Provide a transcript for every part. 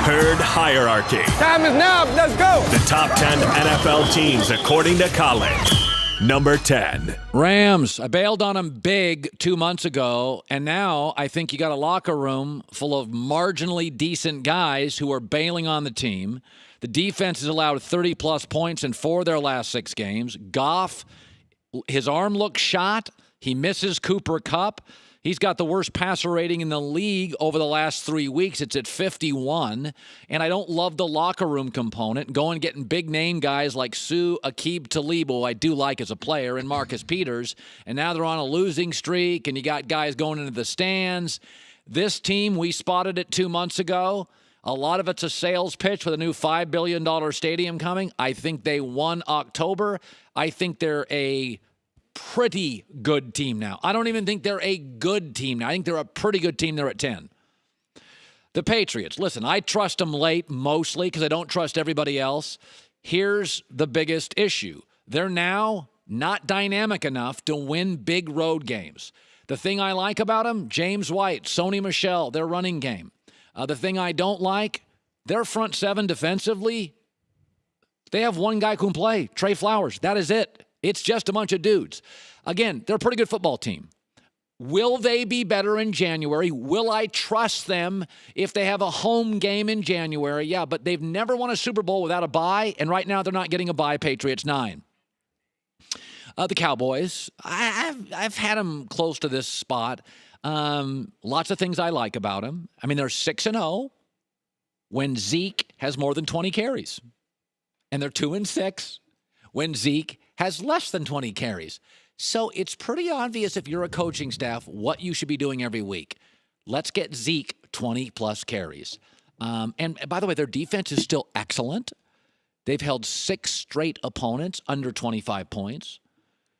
Herd Hierarchy. Time is now. Let's go. The top 10 NFL teams according to Colin. Number 10. Rams. I bailed on them big 2 months ago, and now I think you got a locker room full of marginally decent guys who are bailing on the team. The defense has allowed 30-plus points in 4 of their last 6 games. Goff, his arm looks shot. He misses Cooper Kupp. He's got the worst passer rating in the league over the last 3 weeks. It's at 51. And I don't love the locker room component. Going getting big-name guys like Sue Aqib Talib, who I do like as a player, and Marcus Peters. And now they're on a losing streak, and you got guys going into the stands. This team, we spotted it 2 months ago. A lot of it's a sales pitch with a new $5 billion stadium coming. I think they won October. I think they're a pretty good team now. I don't even think they're a good team now. I think they're a pretty good team. They're at 10. The Patriots. Listen, I trust them late mostly because I don't trust everybody else. Here's the biggest issue. They're now not dynamic enough to win big road games. The thing I like about them, James White, Sony Michel, their running game. The thing I don't like, their front seven defensively, they have one guy who can play, Trey Flowers. That is it. It's just a bunch of dudes. Again, they're a pretty good football team. Will they be better in January? Will I trust them if they have a home game in January? Yeah, but they've never won a Super Bowl without a bye, and right now they're not getting a bye. Patriots 9. The Cowboys, I've had them close to this spot. Lots of things I like about them. I mean, they're 6-0 when Zeke has more than 20 carries. And they're 2-6 when Zeke has less than 20 carries. So it's pretty obvious if you're a coaching staff what you should be doing every week. Let's get Zeke 20-plus carries. And by the way, their defense is still excellent. They've held 6 straight opponents under 25 points.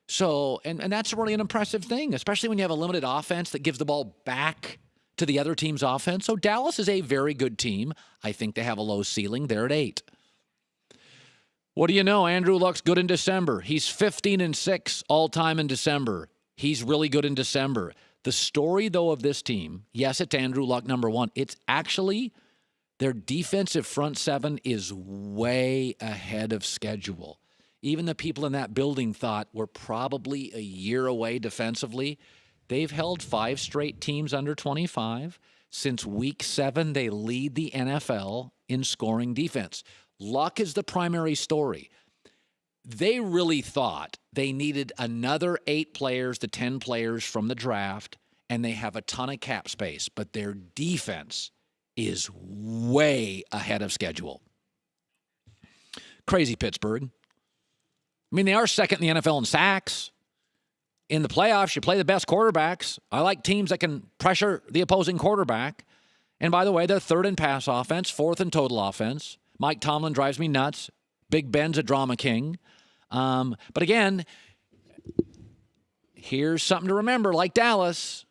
So, and that's really an impressive thing, especially when you have a limited offense that gives the ball back to the other team's offense. So Dallas is a very good team. I think they have a low ceiling. They're at 8. What do you know? Andrew Luck's good in December. He's 15-6 all-time in December. He's really good in December. The story, though, of this team, yes, it's Andrew Luck, number 1. It's actually their defensive front seven is way ahead of schedule. Even the people in that building thought we're probably a year away defensively. They've held 5 straight teams under 25. Since week 7, they lead the NFL in scoring defense. Luck is the primary story. They really thought they needed another 8 players to 10 players from the draft, and they have a ton of cap space, but their defense is way ahead of schedule. Crazy Pittsburgh. I mean, they are second in the NFL in sacks. In the playoffs, you play the best quarterbacks. I like teams that can pressure the opposing quarterback. And by the way, they're 3rd in pass offense, 4th in total offense. Mike Tomlin drives me nuts. Big Ben's a drama king. But again, here's something to remember. Like Dallas,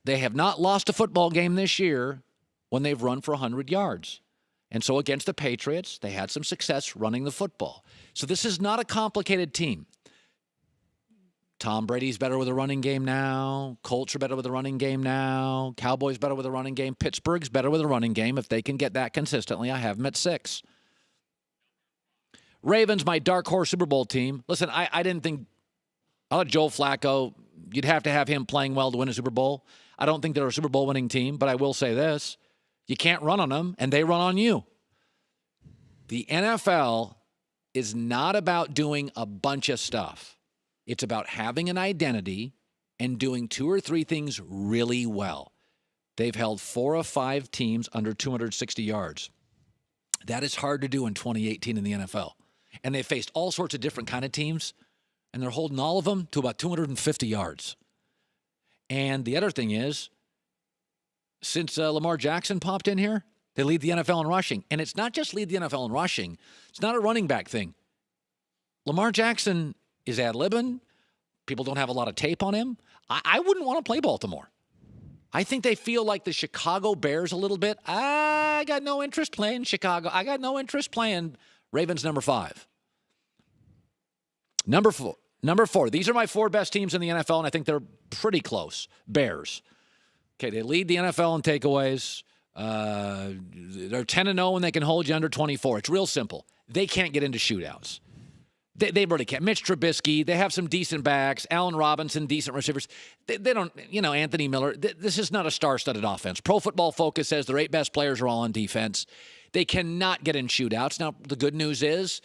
they have not lost a football game this year when they've run for 100 yards. And so against the Patriots, they had some success running the football. So this is not a complicated team. Tom Brady's better with a running game now. Colts are better with a running game now. Cowboys better with a running game. Pittsburgh's better with a running game. If they can get that consistently, I have them at 6. Ravens, my dark horse Super Bowl team. Listen, I didn't think – I thought Joe Flacco, you'd have to have him playing well to win a Super Bowl. I don't think they're a Super Bowl winning team, but I will say this. You can't run on them, and they run on you. The NFL is not about doing a bunch of stuff. It's about having an identity and doing 2 or 3 things really well. They've held 4 of 5 teams under 260 yards. That is hard to do in 2018 in the NFL. And they've faced all sorts of different kind of teams, and they're holding all of them to about 250 yards. And the other thing is, since Lamar Jackson popped in here, they lead the NFL in rushing. And it's not just lead the NFL in rushing. It's not a running back thing. Lamar Jackson is ad-libbing. People don't have a lot of tape on him. I wouldn't want to play Baltimore. I think they feel like the Chicago Bears a little bit. I got no interest playing Chicago. I got no interest playing Ravens number 5. Number 4. These are my 4 best teams in the NFL, and I think they're pretty close. Bears. Okay, they lead the NFL in takeaways. They're 10-0 and they can hold you under 24. It's real simple. They can't get into shootouts. They really can't. Mitch Trubisky, they have some decent backs. Allen Robinson, decent receivers. They don't, Anthony Miller. This is not a star-studded offense. Pro Football Focus says their 8 best players are all on defense. They cannot get in shootouts. Now, the good news is,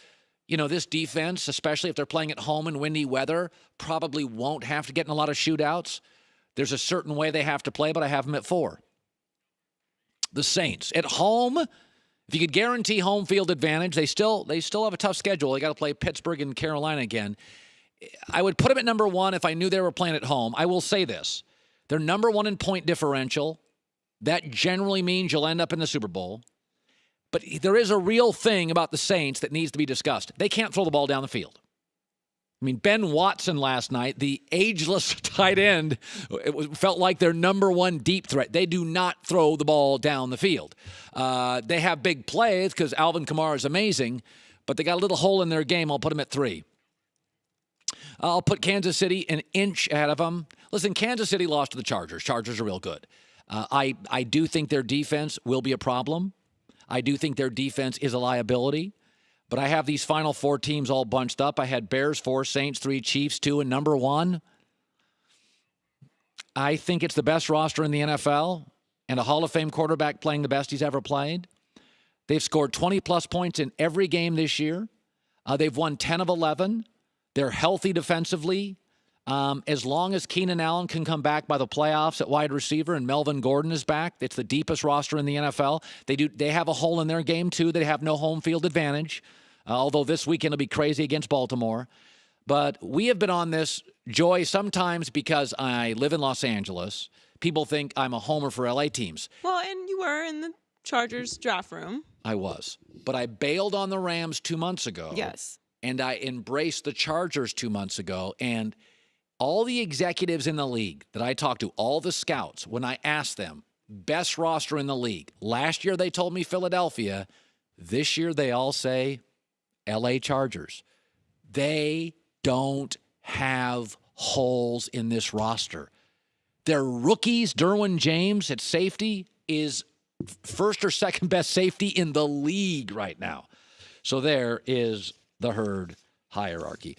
this defense, especially if they're playing at home in windy weather, probably won't have to get in a lot of shootouts. There's a certain way they have to play, but I have them at 4. The Saints at home. If you could guarantee home field advantage, they still have a tough schedule. They got to play Pittsburgh and Carolina again. I would put them at number 1 if I knew they were playing at home. I will say this. They're number 1 in point differential. That generally means you'll end up in the Super Bowl. But there is a real thing about the Saints that needs to be discussed. They can't throw the ball down the field. I mean, Ben Watson last night, the ageless tight end, felt like their number 1 deep threat. They do not throw the ball down the field. They have big plays because Alvin Kamara is amazing, but they got a little hole in their game. I'll put them at 3. I'll put Kansas City an inch ahead of them. Listen, Kansas City lost to the Chargers. Chargers are real good. I do think their defense will be a problem. I do think their defense is a liability. But I have these final 4 teams all bunched up. I had Bears 4, Saints 3, Chiefs 2, and number 1. I think it's the best roster in the NFL and a Hall of Fame quarterback playing the best he's ever played. They've scored 20-plus points in every game this year. They've won 10 of 11. They're healthy defensively. As long as Keenan Allen can come back by the playoffs at wide receiver and Melvin Gordon is back, it's the deepest roster in the NFL. They have a hole in their game, too. They have no home field advantage. Although this weekend will be crazy against Baltimore. But we have been on this, Joy, sometimes because I live in Los Angeles. People think I'm a homer for LA teams. Well, and you were in the Chargers draft room. I was. But I bailed on the Rams 2 months ago. Yes. And I embraced the Chargers 2 months ago. And all the executives in the league that I talked to, all the scouts, when I asked them, best roster in the league. Last year they told me Philadelphia. This year they all say LA Chargers. They don't have holes in this roster. Their rookies, Derwin James at safety, is first or second best safety in the league right now. So there is the herd hierarchy.